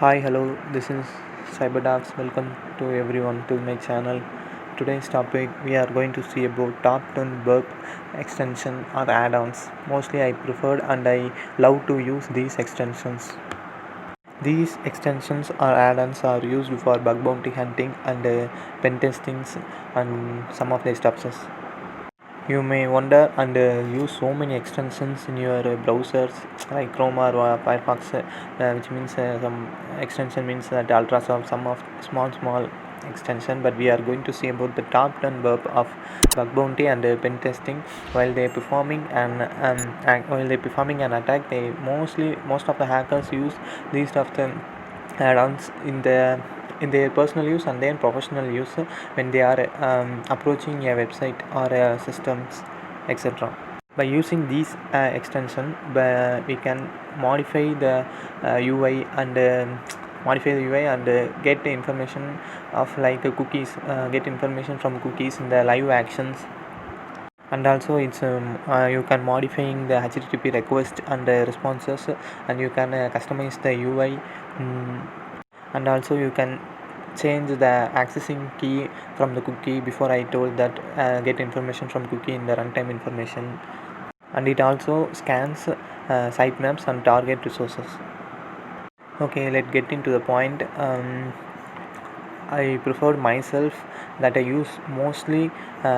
Hi, hello, this is CyberDarks. Welcome to everyone to my channel. Today's topic we are going to see about top 10 burp extension or add-ons. Mostly I preferred and I love to use these extensions. These extensions or add-ons are used for bug bounty hunting and pen testings and some of the stuffs. You may wonder and use so many extensions in your browsers like Chrome or Firefox, which means some extension means that ultrasound, some of small extension. But we are going to see about the top 10 burp of bug bounty and pen testing while they performing an attack. They most of the hackers use these of the add-ons in their personal use and then professional use when they are approaching a website or systems, etc. By using these extension, we can modify the UI and get the information of like cookies, get information from cookies in the live actions. And also it's you can modifying the HTTP request and responses, and you can customize the UI. And also you can change the accessing key from the cookie. Before I told that get information from cookie in the runtime information. And it also scans sitemaps and target resources. Okay, let's get into the point. I preferred myself that I mostly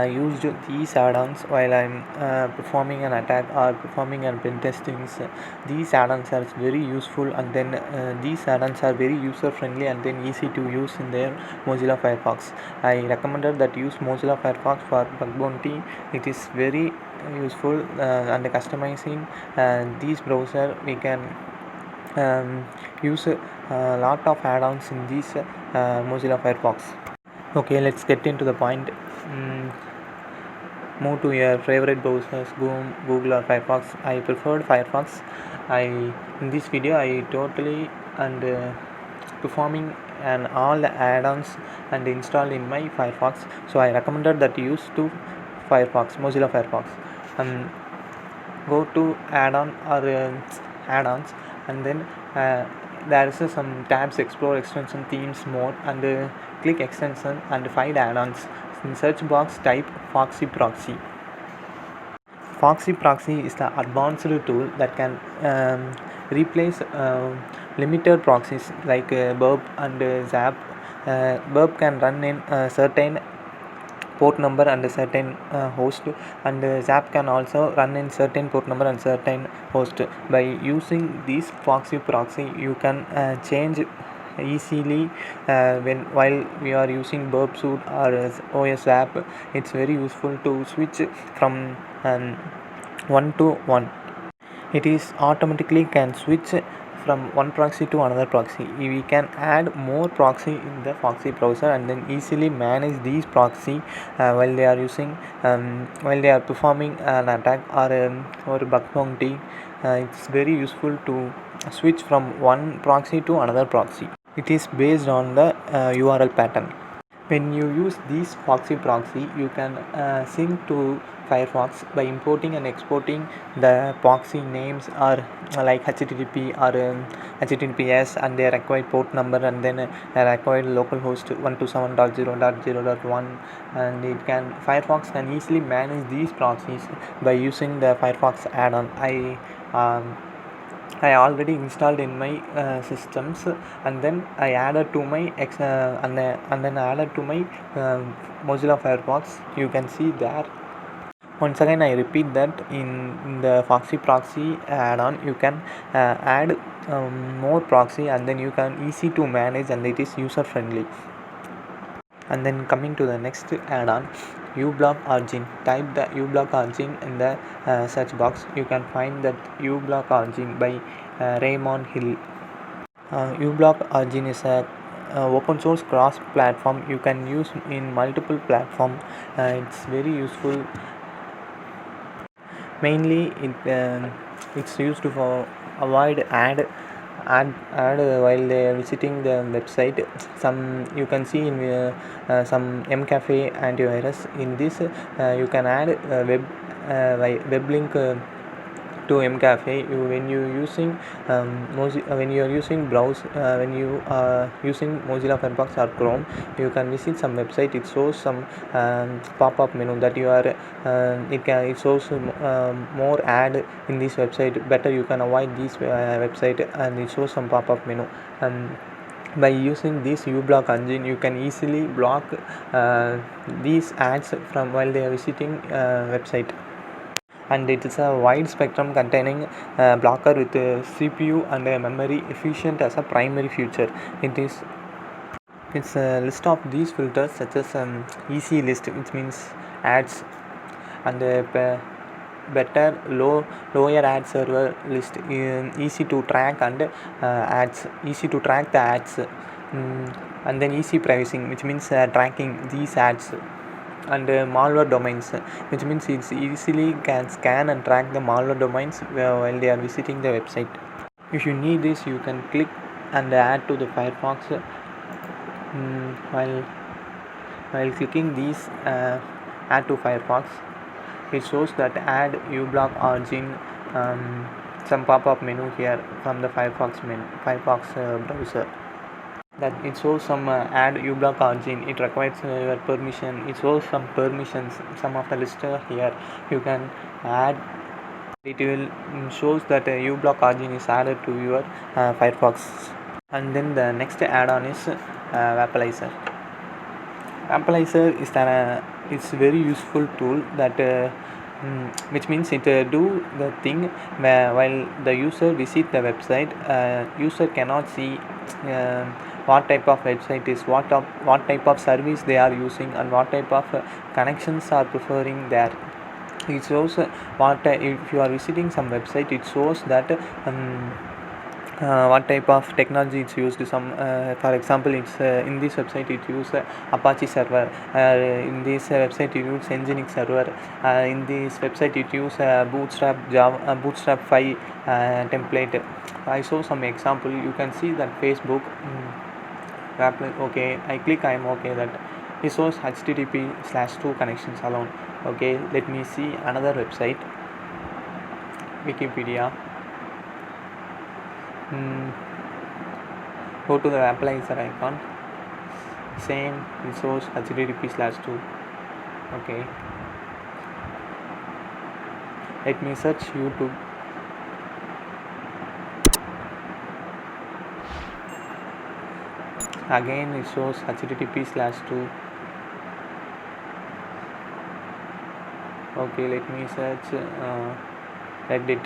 used these add-ons while I'm performing an attack or performing an pen testings. These add-ons are very useful, and then these add-ons are very user friendly and then easy to use in their Mozilla Firefox. I recommended that use Mozilla Firefox for bug bounty. It is very useful and customizing these browser. We can use a lot of add-ons in this Mozilla Firefox. Okay, let's get into the point. Move to your favorite browsers, Google or Firefox. I preferred Firefox. In this video I totally and performing and all the add-ons and installed in my Firefox. So I recommended that use to Mozilla Firefox. Go to add-on or add-ons, and then there is some tabs, explore extension, themes, more, and click extension and find add-ons. In search box type Foxy Proxy. Foxy Proxy is the advanced tool that can replace limited proxies like Burp and Zap. Burp can run in certain port number and a certain host, and Zap can also run in certain port number and certain host. By using this Foxy Proxy, you can change easily while we are using Burp Suite or OS app. It's very useful to switch from one to one. It is automatically can switch from one proxy to another proxy. We can add more proxy in the Foxy browser and then easily manage these proxy while they are performing an attack or bug bounty. It's very useful to switch from one proxy to another proxy. It is based on the URL pattern. When you use this Foxy Proxy, you can sync to Firefox by importing and exporting the proxy names or like HTTP or HTTPS and their required port number, and then required localhost 127.0.0.1, and Firefox can easily manage these proxies by using the Firefox add-on. I already installed in my systems, and then I added to my Mozilla Firefox. You can see there. Once again I repeat that in the Foxy Proxy add-on you can add more proxy, and then you can easy to manage, and it is user friendly. And then coming to the next add-on, uBlock Origin. Type the uBlock Origin in the search box. You can find that uBlock Origin by Raymond Hill. uBlock Origin is a open source cross platform. You can use in multiple platform. It's very useful. Mainly it's used for avoid ad while they are visiting the website. Some you can see in some MCAFE antivirus. In this you can add web link to Mcafe. When you using when you are using browse when you are using Mozilla Firefox or Chrome, you can visit some website. It shows some pop-up menu that you are it shows more ad in this website. Better you can avoid this website, and it shows some pop-up menu. By using this uBlock engine, you can easily block these ads from while they are visiting website. And it is a wide spectrum containing blocker with CPU and memory efficient as a primary feature. It's a list of these filters such as easy list, which means ads, and better lower ad server list, easy to track and ads, easy to track the ads, and then easy pricing, which means tracking these ads, and malware domains, which means it easily can scan and track the malware domains while they are visiting the website. If you need this, you can click and add to the Firefox. While clicking these add to Firefox, it shows that add uBlock origin, some pop-up menu here from the Firefox browser. That it shows some add uBlock origin. It requires your permission. It shows some permissions, some of the list here. You can add. It will shows that uBlock origin is added to your Firefox. And then the next add-on is Vapalizer. Vapalizer is it's very useful tool that which means it do the thing while the user visit the website. User cannot see what type of website is, what type of service they are using, and what type of connections are preferring there. It shows if you are visiting some website, it shows that what type of technology it's used. For example, it's in this website it use Apache server, in this website it use Nginx server, in this website it use Bootstrap 5 template. I show some example. You can see that Facebook okay, I click I am okay, that it shows HTTP/2 connections alone. Okay, let me see another website, Wikipedia. Go to the Vapalizer icon, same, it shows HTTP/2. okay, let me search YouTube. Again it shows HTTP/2. okay, let me search Reddit.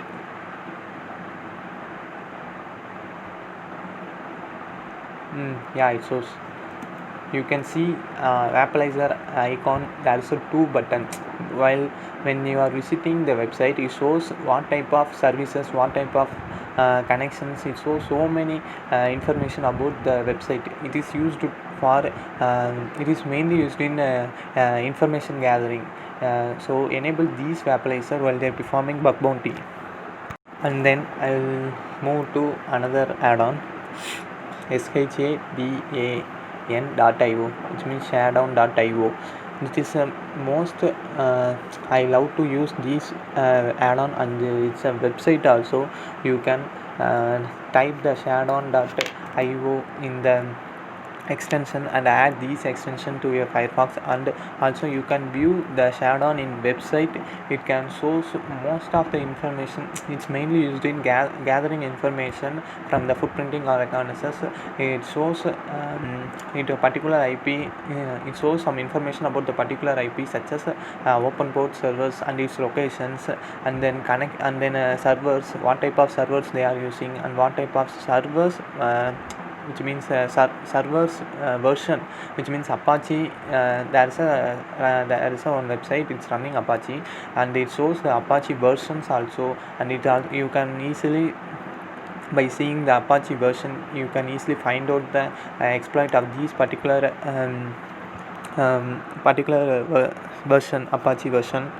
Yeah, it shows. You can see Vapalizer icon. There is a 2 buttons. While when you are visiting the website, it shows what type of services, what type of connections. It shows so many information about the website. It is used for it is mainly used in information gathering. So enable these Vapalizer while they are performing bug bounty. And then I will move to another add-on, shadan.io, which means shadown.io. This is most I love to use this add-on, and it's a website also. You can type the shadown.io in the extension and add these extension to your Firefox, and also you can view the Shadown in website. It can show most of the information. It's mainly used in gathering information from the footprinting or reconnaissance. It shows into a particular IP. It shows some information about the particular IP, such as open port servers and its locations, and then connect, and then servers, what type of servers they are using, and what type of servers, which means servers version, which means Apache. There is a one website, it's running Apache, and it shows the Apache versions also. And you can easily, by seeing the Apache version, you can easily find out the exploit of these particular version, Apache version.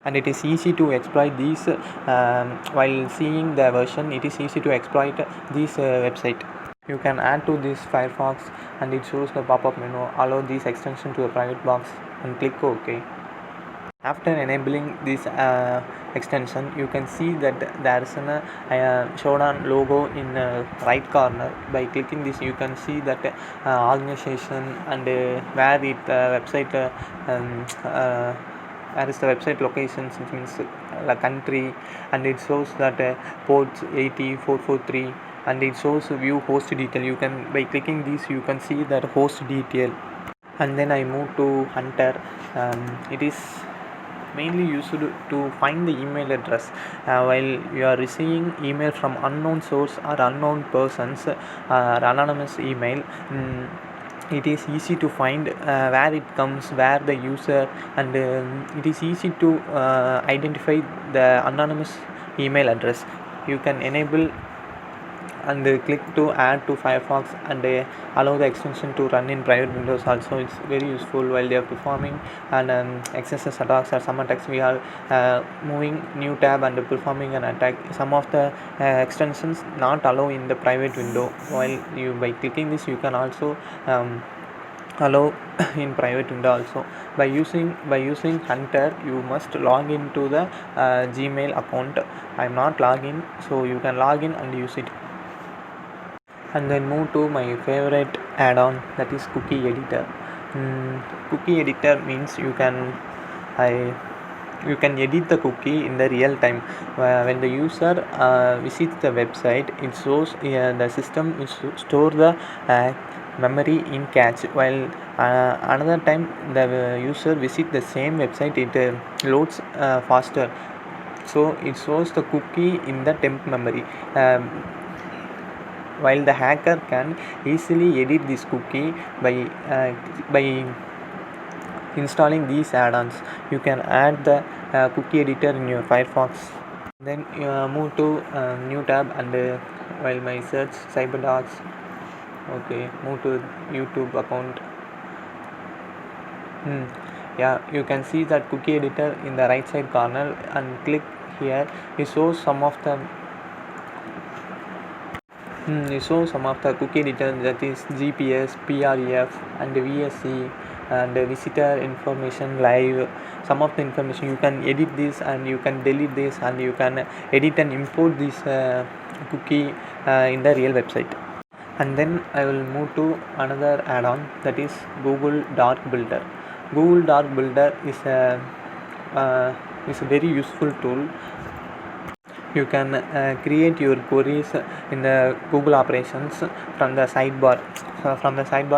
And it is easy to exploit these. While seeing the version, it is easy to exploit this website. You can add to this Firefox, and it shows the pop-up menu. Allow this extension to a private box and click OK. After enabling this extension, you can see that there is an Shodan logo in right corner. By clicking this, you can see that organization and where it website where is the website locations, which means the country, and it shows that port 80443, and it shows view host detail. You can, by clicking this, you can see that host detail. And then I move to Hunter. It is mainly used to find the email address while you are receiving email from unknown source or unknown persons or anonymous email. It is easy to find where it comes, where the user, and it is easy to identify the anonymous email address. You can enable and click to add to Firefox, and allow the extension to run in private windows also. It's very useful while they are performing and XSS attacks or some attacks. We are moving new tab and performing an attack. Some of the extensions not allow in the private window, while you, by clicking this, you can also allow in private window also. By using Hunter, you must log into the Gmail account. I'm not logged, so you can log in and use it. And then move to my favorite add-on, that is cookie editor. Cookie editor means you can edit the cookie in the real time. When the user visits the website, it shows the system is store the memory in cache, while another time the user visit the same website, it loads faster, so it shows the cookie in the temp memory. While the hacker can easily edit this cookie by installing these add-ons. You can add the cookie editor in your Firefox. Then move to new tab, and while my search CyberDogs, okay, move to YouTube account. Yeah, you can see that cookie editor in the right side corner, and click here. It shows some of the cookie editor, that is GPS, PREF, and VSC, and visitor information live. Some of the information you can edit this, and you can delete this, and you can edit and import this cookie in the real website. And then I will move to another add-on, that is Google Dark Builder. Google Dark Builder is a very useful tool. You can create your queries in the Google operations from the sidebar.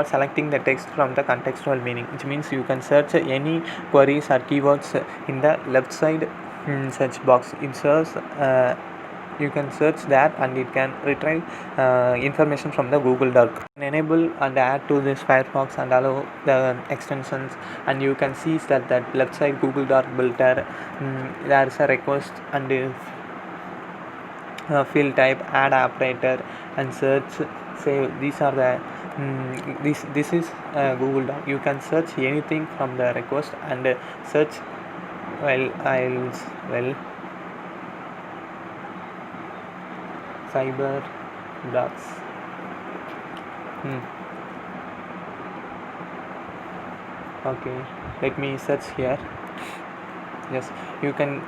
Selecting the text from the contextual meaning, which means you can search any queries or keywords in the left side search box. It serves you can search that, and it can retrieve information from the Google Dark. Enable and add to this Firefox and allow the extensions, and you can see that left side Google Dark Builder, there is a request and field type, add operator, and search. Say these are the this is Google Doc. You can search anything from the request and search. Cyber docs. Okay, let me search here. Yes, you can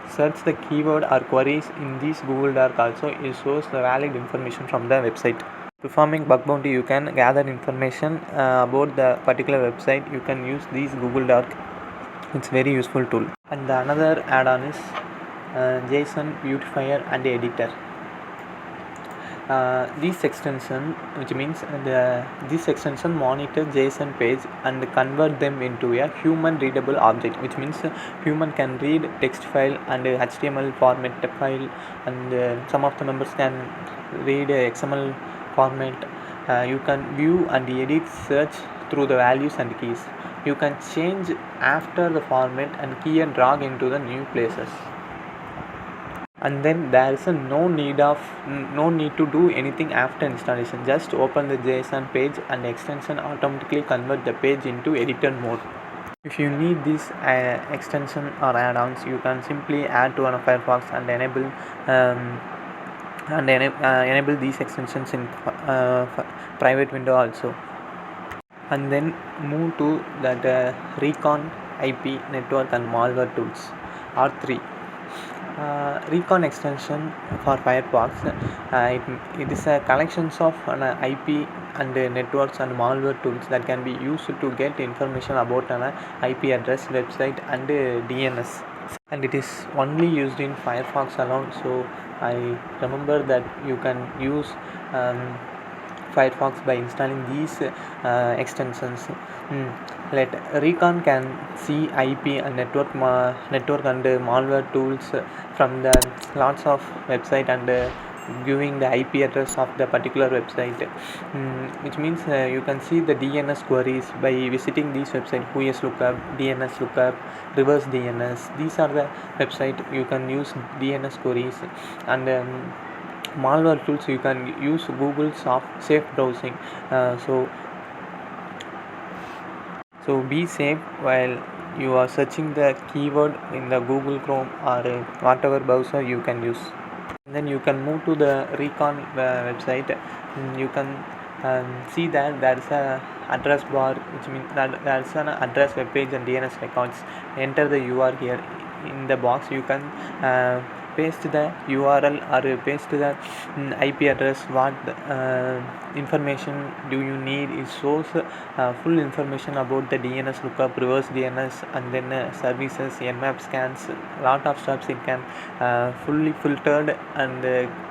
search the keyword or queries in this Google Dark also. It shows the valid information from the website. Performing bug bounty, you can gather information about the particular website. You can use this Google Dark. It's very useful tool. And the another add-on is JSON beautifier and editor. This extension, which means this extension monitor JSON page and convert them into a human readable object, which means human can read text file and HTML format file, and some of the members can read XML format. You can view and edit search through the values and keys. You can change after the format and key and drag into the new places. And then there is no need to do anything after installation. Just open the JSON page and the extension automatically convert the page into editor mode. If you need this extension or add-ons, you can simply add to one of Firefox and enable these extensions in private window also. And then move to that Recon IP, network, and malware tools are three. Recon extension for Firefox. It is a collection of an IP and networks and malware tools that can be used to get information about an IP address, website, and DNS. And it is only used in Firefox alone. So I remember that you can use Firefox by installing these extensions. Let Recon can see IP and network and malware tools from the lots of website and giving the IP address of the particular website, which means you can see the DNS queries by visiting these website. Whois lookup, DNS lookup, reverse DNS. These are the website you can use DNS queries. And malware tools, you can use Google safe browsing. So be safe while you are searching the keyword in the Google Chrome or whatever browser you can use. And then you can move to the Recon website. You can see that there is a address bar, which means that there is an address, web page, and DNS records. Enter the URL here in the box. You can paste the URL or paste the IP address. What information do you need? It shows full information about the DNS lookup, reverse DNS, and then services, Nmap scans. Lot of steps it can fully filtered and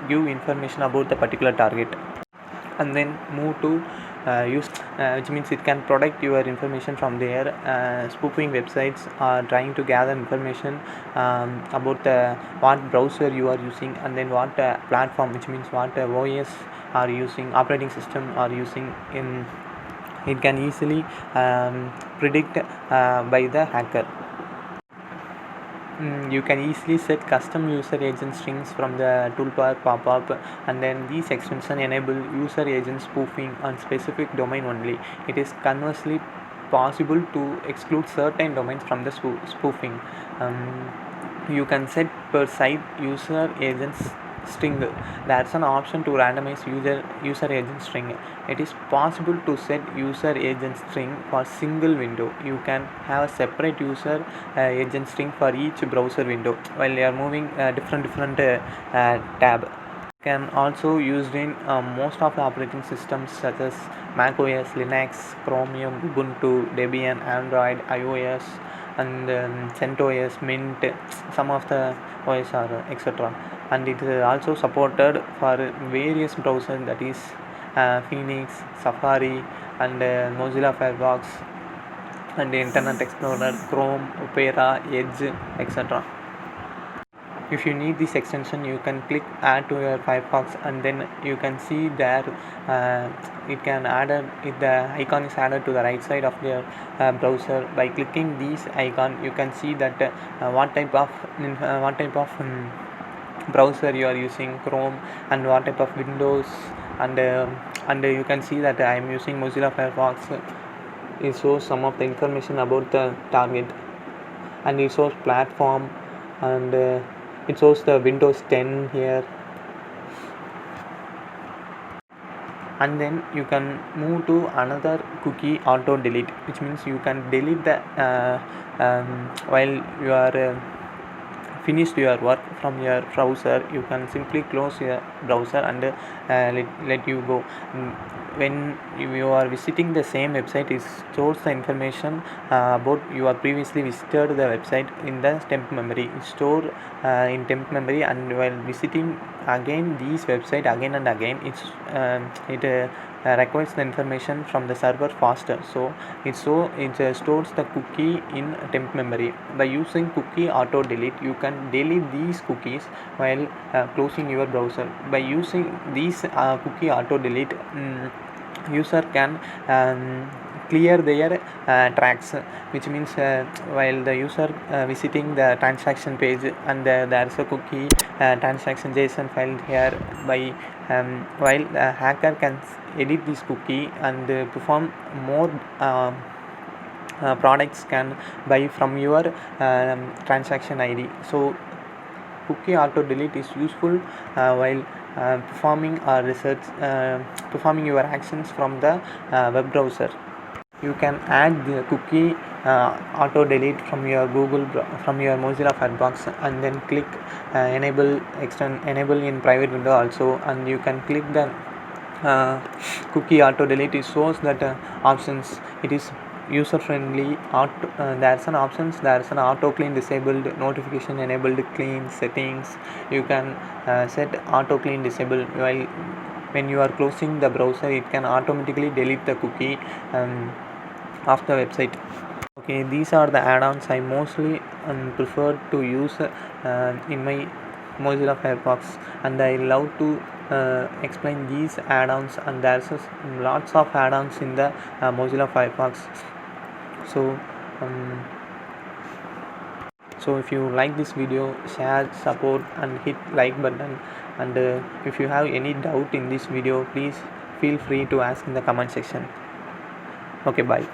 give information about the particular target. And then move to use, which means it can protect your information from there. Spoofing websites are trying to gather information about what browser you are using, and then what platform, which means what OS are using, operating system are using. It can easily predict by the hacker. You can easily set custom user agent strings from the toolbar pop-up, and then these extensions enable user agent spoofing on specific domain only. It is conversely possible to exclude certain domains from the spoofing. You can set per site user agents string. That's an option to randomize user agent string. It is possible to set user agent string for single window. You can have a separate user agent string for each browser window while you are moving different tab. Can also used in most of the operating systems such as Mac OS, Linux, Chromium, Ubuntu, Debian, Android, iOS, and CentOS, Mint, some of the OS are etc. And it is also supported for various browsers, that is Phoenix, Safari, and Mozilla Firefox, and Internet Explorer, Chrome, Opera, Edge, etc. If you need this extension, you can click add to your Firefox, and then you can see there it can add if the icon is added to the right side of your browser. By clicking this icon, you can see that what type of browser you are using, Chrome, and what type of Windows, and you can see that I am using Mozilla Firefox. It shows some of the information about the target, and it shows platform, and it shows the Windows 10 here. And then you can move to another cookie auto delete, which means you can delete the while you are finished your work from your browser. You can simply close your browser and let you go. When you are visiting the same website, it stores the information about you are previously visited the website in the temp memory. It store in temp memory, and while visiting again this website again and again, it requires the information from the server faster. So it stores the cookie in temp memory. By using cookie auto delete, you can delete these cookies while closing your browser. By using these cookie auto delete, user can clear their tracks, which means while the user visiting the transaction page, and there is a cookie transaction JSON file here, by while the hacker can edit this cookie and perform more products can buy from your transaction ID. So cookie auto delete is useful while performing research, performing your actions from the web browser. you can add the cookie auto delete from your from your Mozilla Firefox, and then click enable in private window also, and you can click the cookie auto delete. It shows that options. It is user friendly. There's an auto clean disabled, notification enabled, clean settings. You can set auto clean disabled. While when you are closing the browser, it can automatically delete the cookie of the website. Okay, these are the add-ons I mostly prefer to use in my Mozilla Firefox, and I love to explain these add-ons, and there's lots of add-ons in the Mozilla Firefox. So if you like this video, share, support, and hit like button. And if you have any doubt in this video, please feel free to ask in the comment section. Okay, bye.